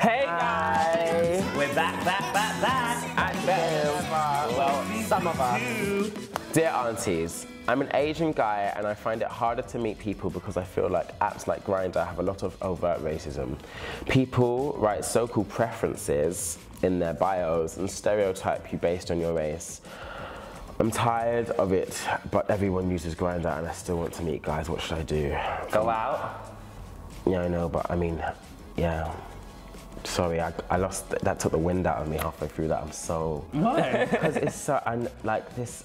Hey guys! We're back. And better. Well, some of us. Dear Aunties, I'm an Asian guy and I find it harder to meet people because I feel like apps like Grindr have a lot of overt racism. People write so-called preferences in their bios and stereotype you based on your race. I'm tired of it, but everyone uses Grindr and I still want to meet guys. What should I do? Go out? Yeah, I know, but I mean, yeah. Sorry, I lost, that took the wind out of me halfway through that. I'm so... Why? Because it's so, and like this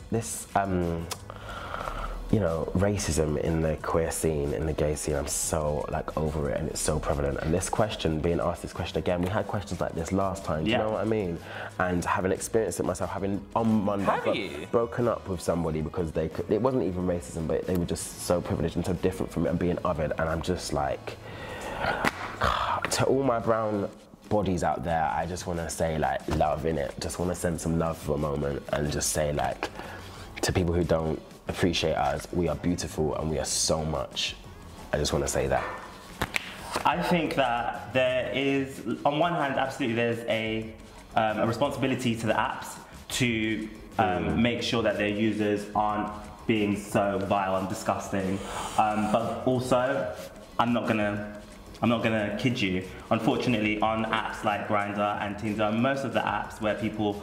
you know, racism in the queer scene, in the gay scene, I'm so like over it and it's so prevalent. And this question, being asked this question again, we had questions like this last time, do you know what I mean? And having experienced it myself, having on Monday broken up with somebody because they could, it wasn't even racism, but they were just so privileged and so different from it and being othered. And I'm just like, to all my brown bodies out there, I just want to say like love in it. Just want to send some love for a moment and just say like to people who don't appreciate us, we are beautiful and we are so much. I just want to say that. I think that there is, on one hand, absolutely there's a responsibility to the apps to make sure that their users aren't being so vile and disgusting. But also, I'm not gonna kid you. Unfortunately, on apps like Grindr and Tinder, most of the apps where people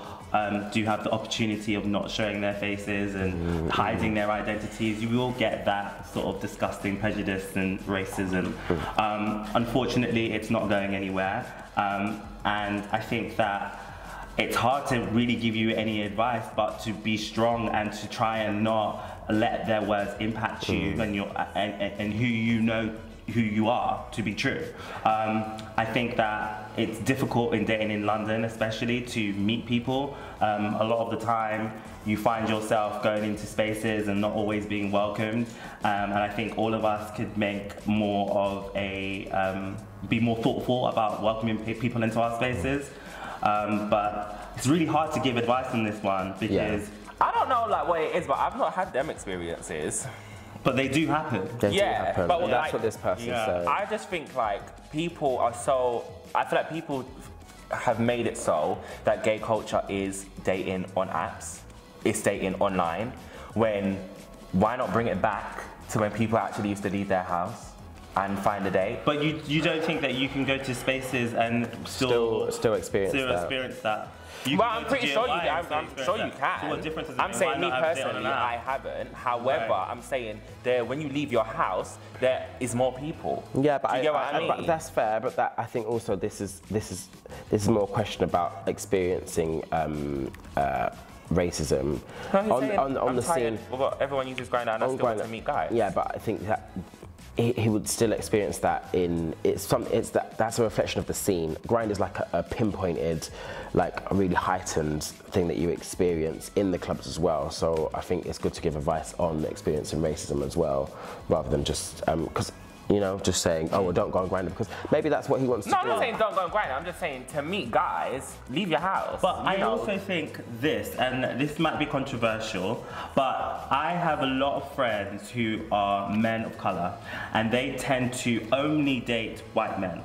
do have the opportunity of not showing their faces and hiding their identities, you will get that sort of disgusting prejudice and racism. Unfortunately, it's not going anywhere. And I think that it's hard to really give you any advice, but to be strong and to try and not let their words impact you and who you know who you are to be true. I think that it's difficult in dating in London, especially, to meet people. A lot of the time you find yourself going into spaces and not always being welcomed. And I think all of us could make more of a, be more thoughtful about welcoming people into our spaces. But it's really hard to give advice on this one because I don't know like what it is, but I've not had them experiences. But they do happen. They do happen. But that's like, what this person said. I just think like people are so, I feel like people have made it so that gay culture is dating on apps, it's dating online, when, why not bring it back to when people actually used to leave their house and find a date? But you don't think that you can go to spaces and still experience that? Well, I'm pretty sure you can. I'm sure you can. So what difference does it I'm make? saying me personally, I haven't. However, I'm saying there, when you leave your house, there is more people. Yeah, but Do you get what I mean? But that's fair. But that I think also this is more a question about experiencing racism on the scene. Well, everyone uses Grindr and I still want to meet guys. Yeah, but I think that he would still experience that in that's a reflection of the scene. Grindr is like a pinpointed, like a really heightened thing that you experience in the clubs as well. So I think it's good to give advice on experiencing racism as well, rather than just because you know, just saying, oh, well, don't go on Grindr, because maybe that's what he wants to do. No, I'm not saying don't go on Grindr. I'm just saying to meet guys, leave your house. But I also think this, and this might be controversial, but I have a lot of friends who are men of color, and they tend to only date white men.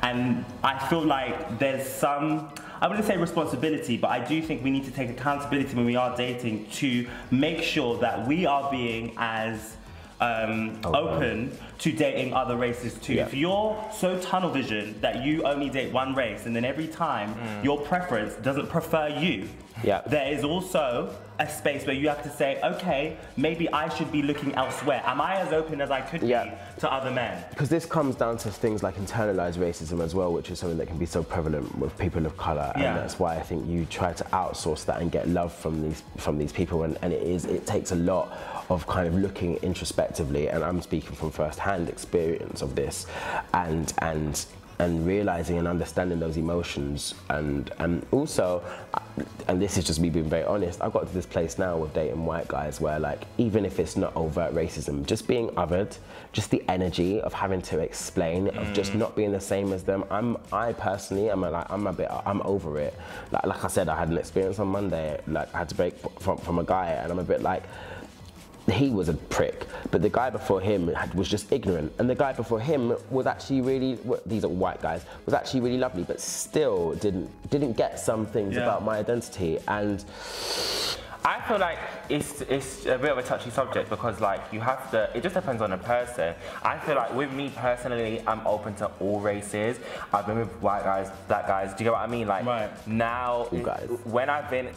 And I feel like there's some, I wouldn't say responsibility, but I do think we need to take accountability when we are dating to make sure that we are being as open to dating other races too. If you're so tunnel vision that you only date one race and then every time your preference doesn't prefer you, there is also a space where you have to say, okay, maybe I should be looking elsewhere. Am I as open as I could be to other men? Because this comes down to things like internalized racism as well, which is something that can be so prevalent with people of color, and that's why I think you try to outsource that and get love from these people, and it takes a lot of kind of looking introspectively, and I'm speaking from first-hand experience of this, and realizing and understanding those emotions, and also, and this is just me being very honest, I've got to this place now with dating white guys where, like, even if it's not overt racism, just being othered, just the energy of having to explain, of just not being the same as them, I personally, I'm over it. Like I said, I had an experience on Monday, like I had to break from a guy, and I'm a bit like, he was a prick, but the guy before him was just ignorant, and the guy before him was actually really, these are white guys, was actually really lovely, but still didn't get some things about my identity. And I feel like it's a bit of a touchy subject because like you have to, it just depends on the person. I feel like with me personally, I'm open to all races. I've been with white guys, black guys, do you get what I mean? Like now, when I've been,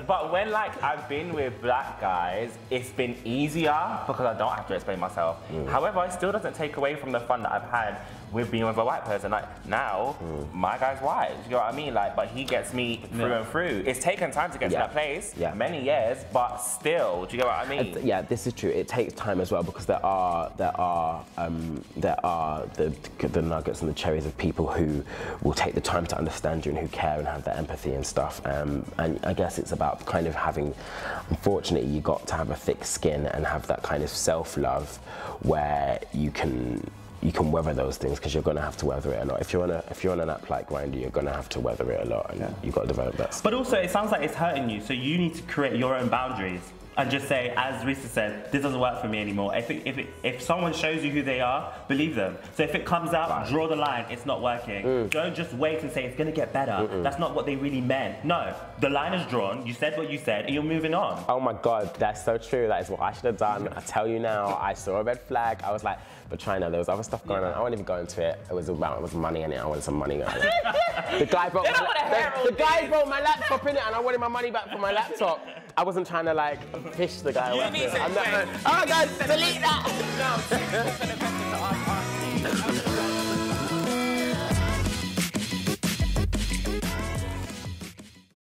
but when like I've been with black guys, it's been easier because I don't have to explain myself. However, it still doesn't take away from the fun that I've had with being with a white person. Like now, my guy's white, you know what I mean? Like, but he gets me through and through. It's taken time to get to that place, many years, but still, do you get what I mean? Yeah, this is true. It takes time as well because there are the nuggets and the cherries of people who will take the time to understand you and who care and have that empathy and stuff. And I guess it's about kind of having, unfortunately, you got to have a thick skin and have that kind of self-love where you can weather those things, because you're going to have to weather it a lot. If you're on an app like Grindr, you're going to have to weather it a lot, and you've got to develop that. But also, it sounds like it's hurting you, so you need to create your own boundaries and just say, as Rhys said, this doesn't work for me anymore. If someone shows you who they are, believe them. So if it comes out, draw the line, it's not working. Don't just wait and say it's going to get better. That's not what they really meant. No, the line is drawn, you said what you said, and you're moving on. Oh my God, that's so true. That is what I should have done. I tell you now, I saw a red flag. I was like, but China, there was other stuff going on. I won't even go into it. It was money in it. I wanted some money. The guy brought my laptop in it, and I wanted my money back for my laptop. I wasn't trying to like fish the guy. Oh my God, delete that! No,